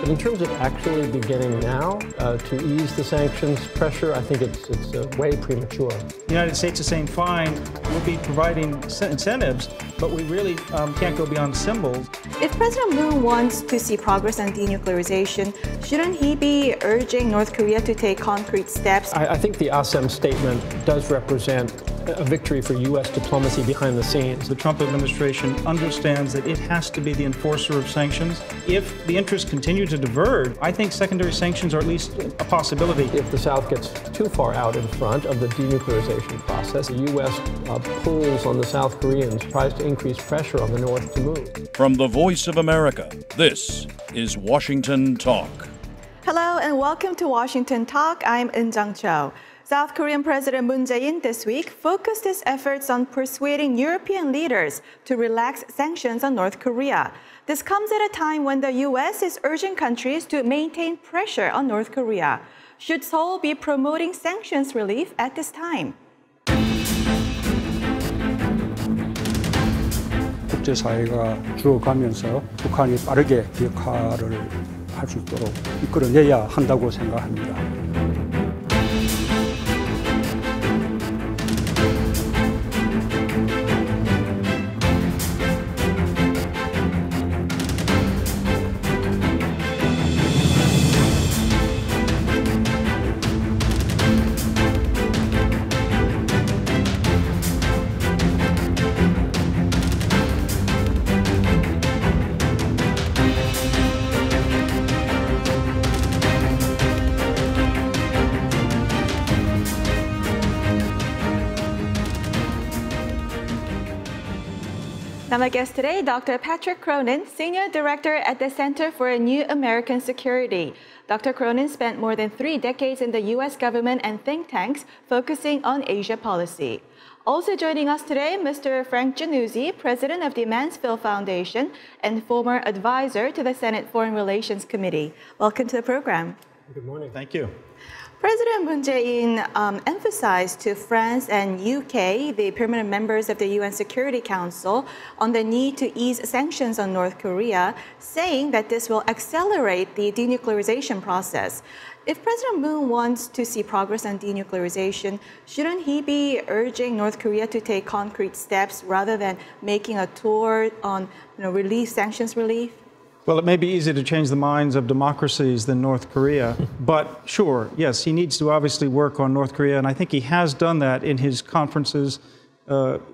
But in terms of actually beginning now to ease the sanctions pressure, I think it's way premature. The United States is saying, fine, we'll be providing incentives, but we really can't go beyond symbols. If President Moon wants to see progress on denuclearization, shouldn't he be urging North Korea to take concrete steps? I think the ASEM statement does represent a victory for U.S. diplomacy behind the scenes. The Trump administration understands that it has to be the enforcer of sanctions. If the interests continue to diverge, I think secondary sanctions are at least a possibility. If the South gets too far out in front of the denuclearization process, the U.S. pulls on the South Koreans, tries to increase pressure on the North to move. From the Voice of America, this is Washington Talk. Hello and welcome to Washington Talk. I'm In Jung Cho. South Korean President Moon Jae-in this week focused his efforts on persuading European leaders to relax sanctions on North Korea. This comes at a time when the U.S. is urging countries to maintain pressure on North Korea. Should Seoul be promoting sanctions relief at this time? 국제사회가 주어가면서 북한이 빠르게 비핵화를 할 수 있도록 이끌어내야 한다고 생각합니다. Now my guest today, Dr. Patrick Cronin, Senior Director at the Center for New American Security. Dr. Cronin spent more than 3 decades in the U.S. government and think tanks focusing on Asia policy. Also joining us today, Mr. Frank Jannuzi, President of the Mansfield Foundation and former advisor to the Senate Foreign Relations Committee. Welcome to the program. Good morning. Thank you. President Moon Jae-in emphasized to France and UK, the permanent members of the UN Security Council, on the need to ease sanctions on North Korea, saying that this will accelerate the denuclearization process. If President Moon wants to see progress on denuclearization, shouldn't he be urging North Korea to take concrete steps rather than making a tour on sanctions relief? Well, it may be easier to change the minds of democracies than North Korea, but sure, yes, he needs to obviously work on North Korea, and I think he has done that in his conferences,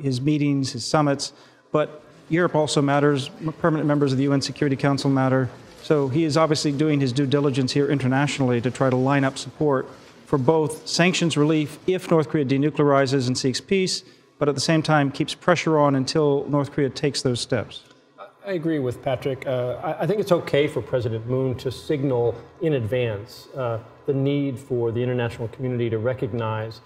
his meetings, his summits, but Europe also matters, permanent members of the UN Security Council matter, so he is obviously doing his due diligence here internationally to try to line up support for both sanctions relief if North Korea denuclearizes and seeks peace, but at the same time keeps pressure on until North Korea takes those steps. I agree with Patrick. I think it's okay for President Moon to signal in advance the need for the international community to recognize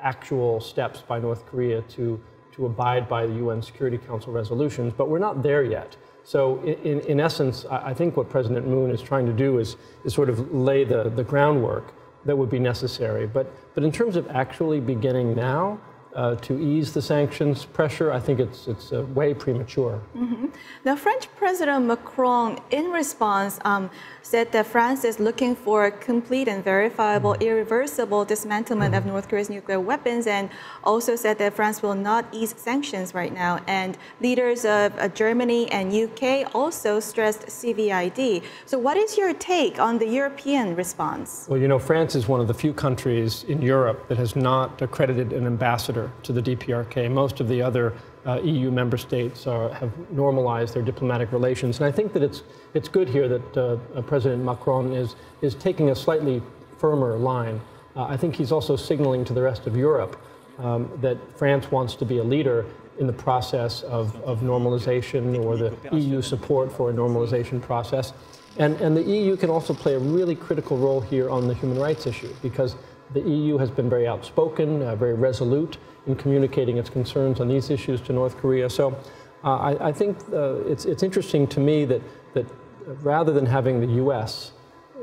actual steps by North Korea to abide by the UN Security Council resolutions, but we're not there yet. So in essence, I think what President Moon is trying to do is sort of lay the groundwork that would be necessary. But in terms of actually beginning now, to ease the sanctions pressure, I think it's way premature. Mm-hmm. Now, French President Macron, in response, said that France is looking for a complete and verifiable, irreversible dismantlement of North Korea's nuclear weapons, and also said that France will not ease sanctions right now. And leaders of Germany and UK also stressed CVID. So what is your take on the European response? Well, you know, France is one of the few countries in Europe that has not accredited an ambassador to the DPRK. Most of the other EU member states have normalized their diplomatic relations. And I think that it's good here that President Macron is taking a slightly firmer line. I think he's also signaling to the rest of Europe that France wants to be a leader in the process of normalization, or the EU support for a normalization process. And the EU can also play a really critical role here on the human rights issue, because the EU has been very outspoken, very resolute in communicating its concerns on these issues to North Korea. So I think it's interesting to me that rather than having the US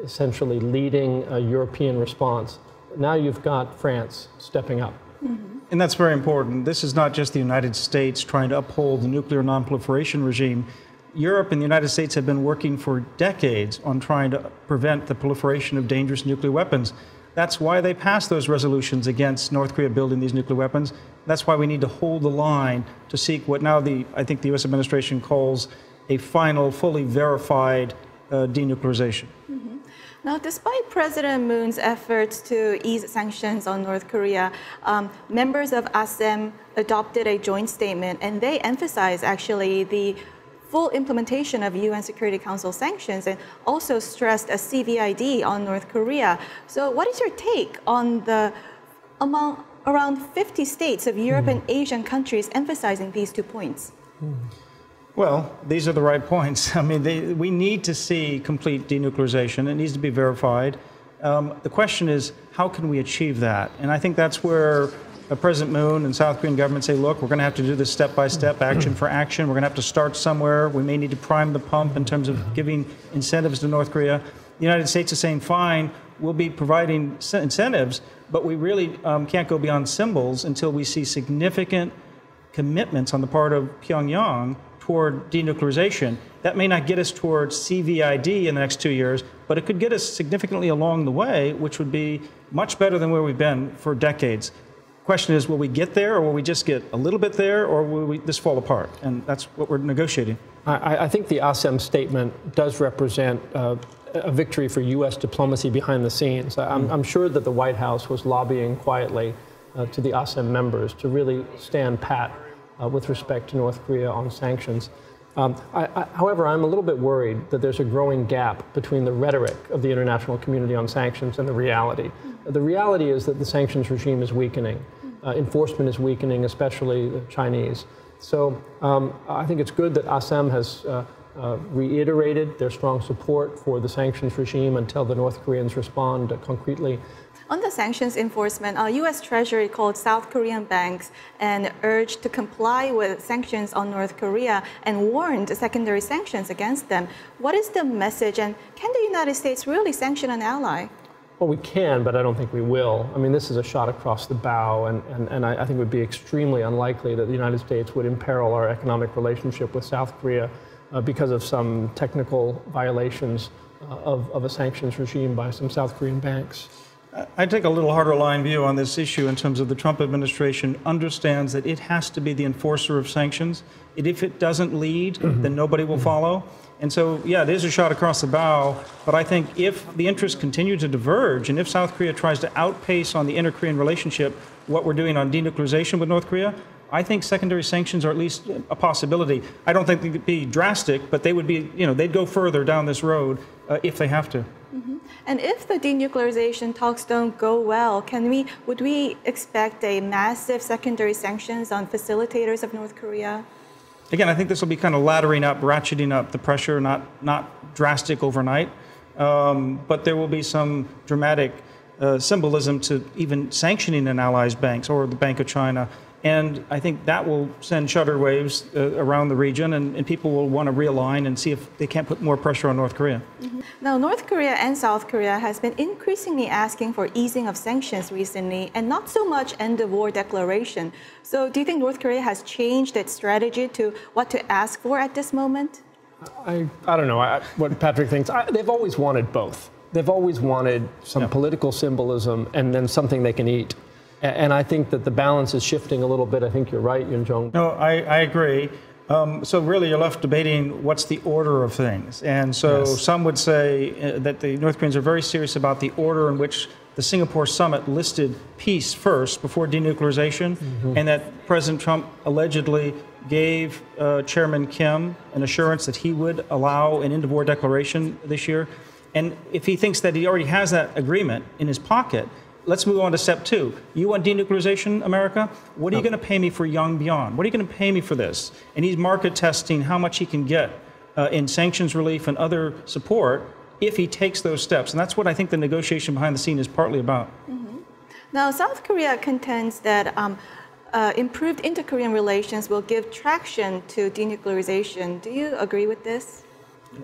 essentially leading a European response, now you've got France stepping up. Mm-hmm. And that's very important. This is not just the United States trying to uphold the nuclear nonproliferation regime. Europe and the United States have been working for decades on trying to prevent the proliferation of dangerous nuclear weapons. That's why they passed those resolutions against North Korea building these nuclear weapons. That's why we need to hold the line to seek what now I think the U.S. administration calls a final, fully verified denuclearization. Mm-hmm. Now, despite President Moon's efforts to ease sanctions on North Korea, members of ASEM adopted a joint statement, and they emphasize actually the full implementation of UN Security Council sanctions and also stressed a CVID on North Korea. So what is your take on the around 50 states of Europe and Asian countries emphasizing these 2 points? Well, these are the right points. I mean, we need to see complete denuclearization. It needs to be verified. The question is, how can we achieve that? And I think that's where President Moon and South Korean government say, look, we're going to have to do this step-by-step, action for action. We're going to have to start somewhere. We may need to prime the pump in terms of giving incentives to North Korea. The United States is saying, fine, we'll be providing incentives, but we really can't go beyond symbols until we see significant commitments on the part of Pyongyang toward denuclearization. That may not get us towards CVID in the next 2 years, but it could get us significantly along the way, which would be much better than where we've been for decades. Question is, will we get there, or will we just get a little bit there, or will this fall apart? And that's what we're negotiating. I think the ASEM statement does represent a victory for U.S. diplomacy behind the scenes. I'm sure that the White House was lobbying quietly to the ASEM members to really stand pat with respect to North Korea on sanctions. However, I'm a little bit worried that there's a growing gap between the rhetoric of the international community on sanctions and the reality. The reality is that the sanctions regime is weakening. Enforcement is weakening, especially the Chinese. So I think it's good that ASEM has reiterated their strong support for the sanctions regime until the North Koreans respond concretely. On the sanctions enforcement, U.S. Treasury called South Korean banks and urged to comply with sanctions on North Korea and warned secondary sanctions against them. What is the message, and can the United States really sanction an ally? Well, we can, but I don't think we will. I mean, this is a shot across the bow, and I think it would be extremely unlikely that the United States would imperil our economic relationship with South Korea because of some technical violations of a sanctions regime by some South Korean banks. I take a little harder line view on this issue in terms of the Trump administration understands that it has to be the enforcer of sanctions. If it doesn't lead, then nobody will follow. And so, yeah, it is a shot across the bow, but I think if the interests continue to diverge and if South Korea tries to outpace on the inter-Korean relationship what we're doing on denuclearization with North Korea, I think secondary sanctions are at least a possibility. I don't think they could be drastic, but they would be, they'd go further down this road if they have to. And if the denuclearization talks don't go well, would we expect a massive secondary sanctions on facilitators of North Korea? Again, I think this will be kind of laddering up, ratcheting up the pressure, not drastic overnight, but there will be some dramatic symbolism to even sanctioning an ally's banks or the Bank of China. And I think that will send shudder waves around the region, and people will want to realign and see if they can't put more pressure on North Korea. Now, North Korea and South Korea has been increasingly asking for easing of sanctions recently, and not so much end-of-war declaration. So do you think North Korea has changed its strategy to what to ask for at this moment? I don't know what Patrick thinks. They've always wanted both. They've always wanted some political symbolism and then something they can eat. And I think that the balance is shifting a little bit. I think you're right, Yoon Jong. No, I agree. So really you're left debating what's the order of things. And so some would say that the North Koreans are very serious about the order in which the Singapore summit listed peace first before denuclearization, and that President Trump allegedly gave Chairman Kim an assurance that he would allow an end-of-war declaration this year. And if he thinks that he already has that agreement in his pocket, let's move on to step 2. You want denuclearization, America? What are you going to pay me for Yongbyon? What are you going to pay me for this? And he's market testing how much he can get in sanctions relief and other support if he takes those steps. And that's what I think the negotiation behind the scene is partly about. Now, South Korea contends that improved inter-Korean relations will give traction to denuclearization. Do you agree with this?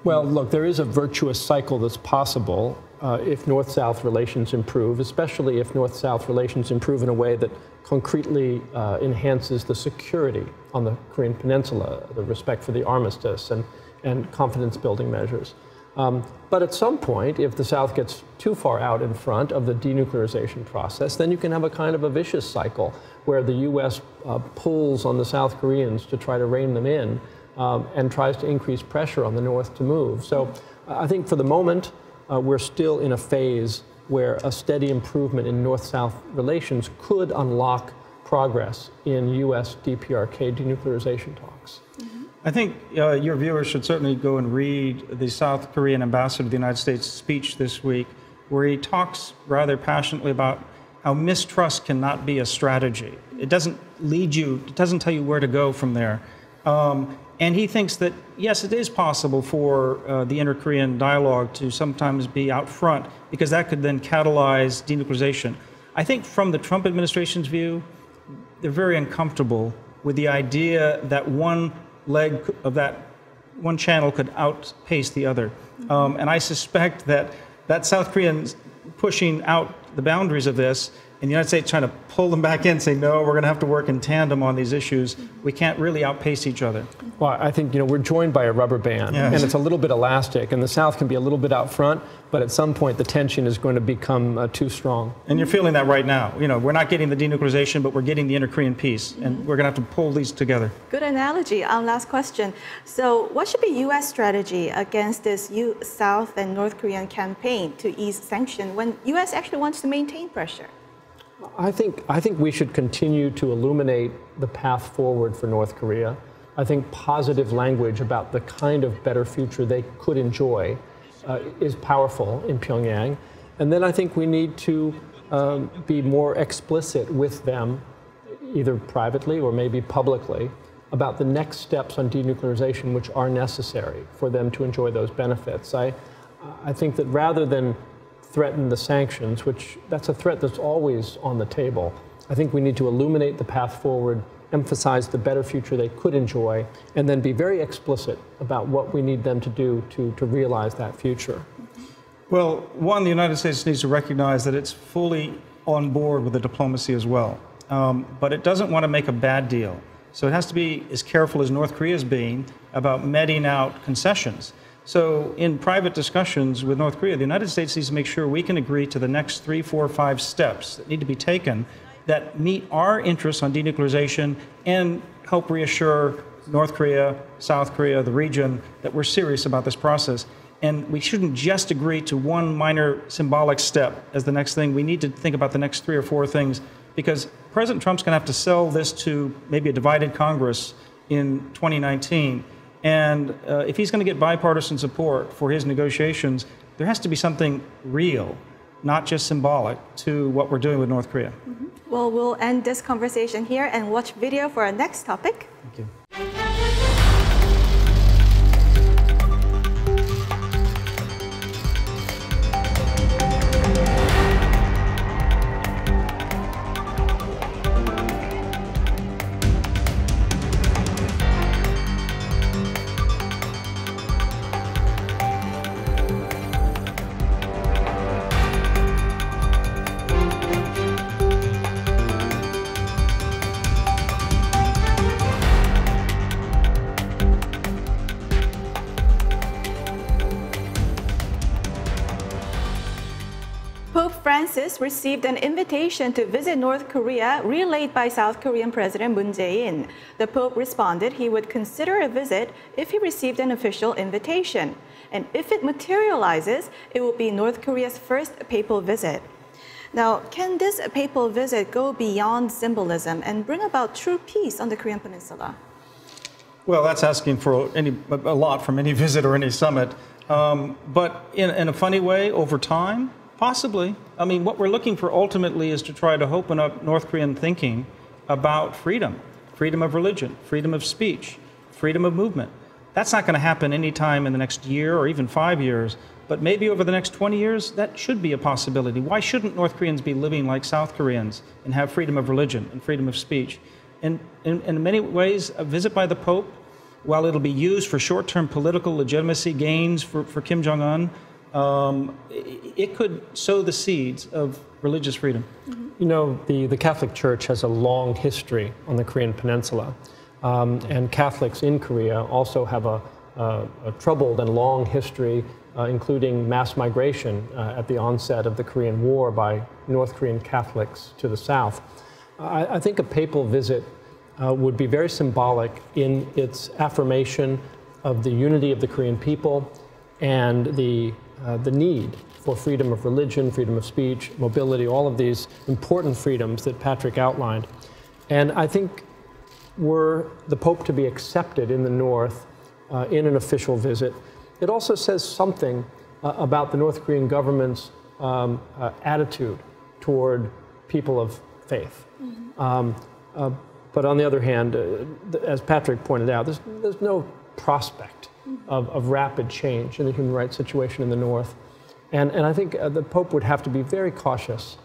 Well, look, there is a virtuous cycle that's possible if North-South relations improve, especially if North-South relations improve in a way that concretely enhances the security on the Korean Peninsula, the respect for the armistice, and and confidence-building measures. But at some point, if the South gets too far out in front of the denuclearization process, then you can have a kind of a vicious cycle where the U.S. Pulls on the South Koreans to try to rein them in and tries to increase pressure on the North to move. So I think for the moment, we're still in a phase where a steady improvement in North-South relations could unlock progress in U.S. DPRK denuclearization talks. I think your viewers should certainly go and read the South Korean ambassador to the United States speech this week, where he talks rather passionately about how mistrust cannot be a strategy. It doesn't lead you, it doesn't tell you where to go from there. And he thinks that, yes, it is possible for the inter-Korean dialogue to sometimes be out front, because that could then catalyze denuclearization. I think from the Trump administration's view, they're very uncomfortable with the idea that one leg of that one channel could outpace the other. And I suspect that South Koreans pushing out the boundaries of this, and the United States trying to pull them back in, say, no, we're going to have to work in tandem on these issues. We can't really outpace each other. Well, I think, we're joined by a rubber band, yes. and it's a little bit elastic, and the South can be a little bit out front, but at some point the tension is going to become too strong. And you're feeling that right now. We're not getting the denuclearization, but we're getting the inter-Korean peace, and we're going to have to pull these together. Good analogy. Last question. So what should be U.S. strategy against this South and North Korean campaign to ease sanctions when U.S. actually wants to maintain pressure? I think we should continue to illuminate the path forward for North Korea. I think positive language about the kind of better future they could enjoy is powerful in Pyongyang. And then I think we need to be more explicit with them, either privately or maybe publicly, about the next steps on denuclearization which are necessary for them to enjoy those benefits. I think that rather than threaten the sanctions, which that's a threat that's always on the table, I think we need to illuminate the path forward, emphasize the better future they could enjoy, and then be very explicit about what we need them to do to realize that future. Well, one, the United States needs to recognize that it's fully on board with the diplomacy as well. But it doesn't want to make a bad deal. So it has to be as careful as North Korea is being about meting out concessions. So in private discussions with North Korea, the United States needs to make sure we can agree to the next 3, 4, 5 steps that need to be taken that meet our interests on denuclearization and help reassure North Korea, South Korea, the region, that we're serious about this process. And we shouldn't just agree to one minor symbolic step as the next thing. We need to think about the next 3 or 4 things, because President Trump's going to have to sell this to maybe a divided Congress in 2019. And if he's going to get bipartisan support for his negotiations, there has to be something real, not just symbolic, to what we're doing with North Korea. Well, we'll end this conversation here and watch video for our next topic. Thank you. Pope Francis received an invitation to visit North Korea relayed by South Korean President Moon Jae-in. The Pope responded he would consider a visit if he received an official invitation. And if it materializes, it will be North Korea's first papal visit. Now, can this papal visit go beyond symbolism and bring about true peace on the Korean Peninsula? Well, that's asking for a lot from any visit or any summit. But in a funny way, over time, possibly. I mean, what we're looking for ultimately is to try to open up North Korean thinking about freedom, freedom of religion, freedom of speech, freedom of movement. That's not going to happen anytime in the next year or even 5 years, but maybe over the next 20 years, that should be a possibility. Why shouldn't North Koreans be living like South Koreans and have freedom of religion and freedom of speech? And in many ways, a visit by the Pope, while it'll be used for short-term political legitimacy gains for Kim Jong-un, it could sow the seeds of religious freedom. You know, the Catholic Church has a long history on the Korean Peninsula, and Catholics in Korea also have a a troubled and long history, including mass migration at the onset of the Korean War by North Korean Catholics to the south. I think a papal visit would be very symbolic in its affirmation of the unity of the Korean people and the need for freedom of religion, freedom of speech, mobility, all of these important freedoms that Patrick outlined. And I think were the Pope to be accepted in the North in an official visit, it also says something about the North Korean government's attitude toward people of faith. Mm-hmm. But on the other hand, as Patrick pointed out, there's no prospect of rapid change in the human rights situation in the North. And I think the Pope would have to be very cautious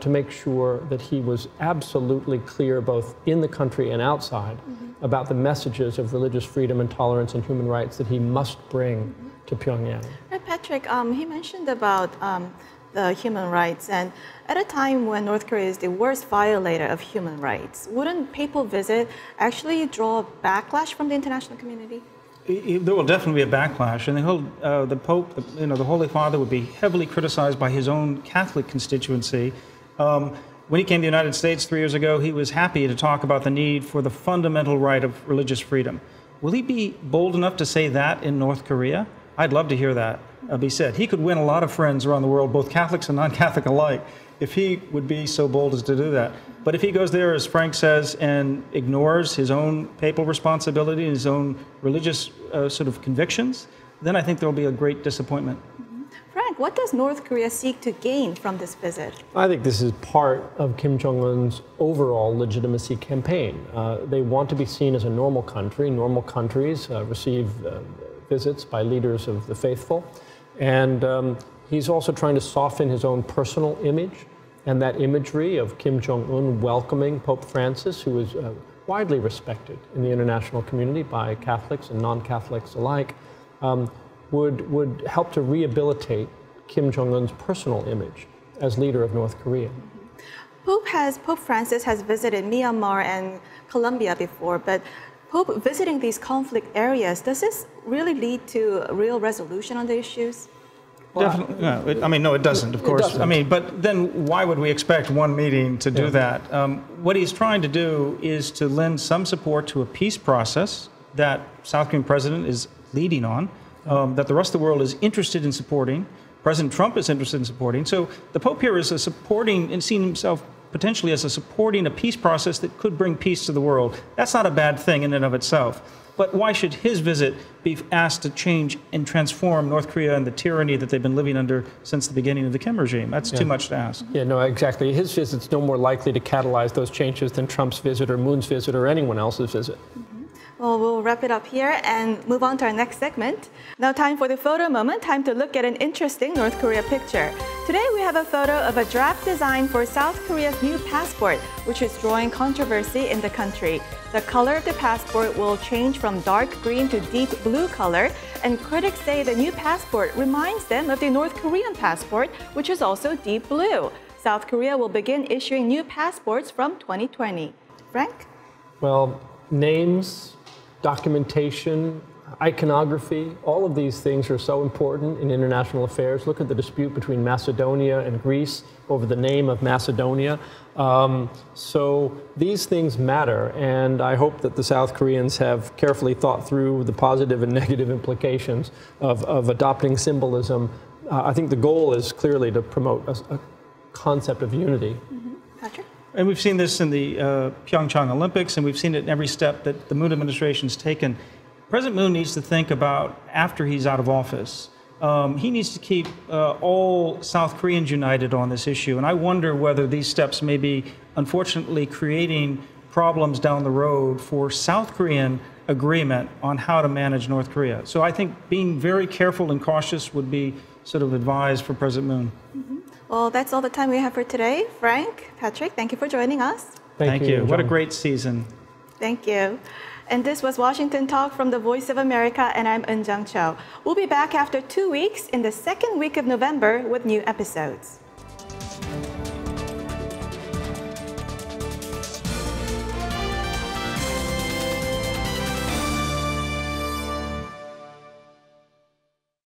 to make sure that he was absolutely clear both in the country and outside about the messages of religious freedom and tolerance and human rights that he must bring to Pyongyang. Patrick, he mentioned about the human rights, and at a time when North Korea is the worst violator of human rights, wouldn't papal visit actually draw a backlash from the international community? There will definitely be a backlash, and the Pope, the Holy Father, would be heavily criticized by his own Catholic constituency. When he came to the United States 3 years ago, he was happy to talk about the need for the fundamental right of religious freedom. Will he be bold enough to say that in North Korea? I'd love to hear that be said. He could win a lot of friends around the world, both Catholics and non-Catholic alike, if he would be so bold as to do that. But if he goes there, as Frank says, and ignores his own papal responsibility and his own religious sort of convictions, then I think there will be a great disappointment. Frank, what does North Korea seek to gain from this visit? I think this is part of Kim Jong-un's overall legitimacy campaign. They want to be seen as a normal country. Normal countries receive visits by leaders of the faithful. And he's also trying to soften his own personal image. And that imagery of Kim Jong-un welcoming Pope Francis, who is widely respected in the international community by Catholics and non-Catholics alike, would help to rehabilitate Kim Jong-un's personal image as leader of North Korea. Pope Francis has visited Myanmar and Colombia before, but Pope visiting these conflict areas, does this really lead to a real resolution on the issues? Definitely. No, it doesn't, of course. But then why would we expect one meeting to do that? What he's trying to do is to lend some support to a peace process that South Korean president is leading on, that the rest of the world is interested in supporting. President Trump is interested in supporting. So the Pope here is supporting and seeing himself potentially as supporting a peace process that could bring peace to the world. That's not a bad thing in and of itself. But why should his visit be asked to change and transform North Korea and the tyranny that they've been living under since the beginning of the Kim regime? That's too much to ask. Yeah, no, exactly. His visit's no more likely to catalyze those changes than Trump's visit or Moon's visit or anyone else's visit. Well, we'll wrap it up here and move on to our next segment. Now time for the photo moment, time to look at an interesting North Korea picture. Today we have a photo of a draft design for South Korea's new passport, which is drawing controversy in the country. The color of the passport will change from dark green to deep blue color, and critics say the new passport reminds them of the North Korean passport, which is also deep blue. South Korea will begin issuing new passports from 2020. Frank? Well, names, documentation, iconography, all of these things are so important in international affairs. Look at the dispute between Macedonia and Greece over the name of Macedonia. So these things matter, and I hope that the South Koreans have carefully thought through the positive and negative implications of adopting symbolism. I think the goal is clearly to promote a concept of unity. Patrick? And we've seen this in the Pyeongchang Olympics, and we've seen it in every step that the Moon administration has taken. President Moon needs to think about, after he's out of office, he needs to keep all South Koreans united on this issue. And I wonder whether these steps may be, unfortunately, creating problems down the road for South Korean agreement on how to manage North Korea. So I think being very careful and cautious would be sort of advised for President Moon. Well, that's all the time we have for today. Frank, Patrick, thank you for joining us. Thank you. What a great season. Thank you. And this was Washington Talk from the Voice of America, and I'm Eun Jung Cho. We'll be back after 2 weeks in the second week of November with new episodes.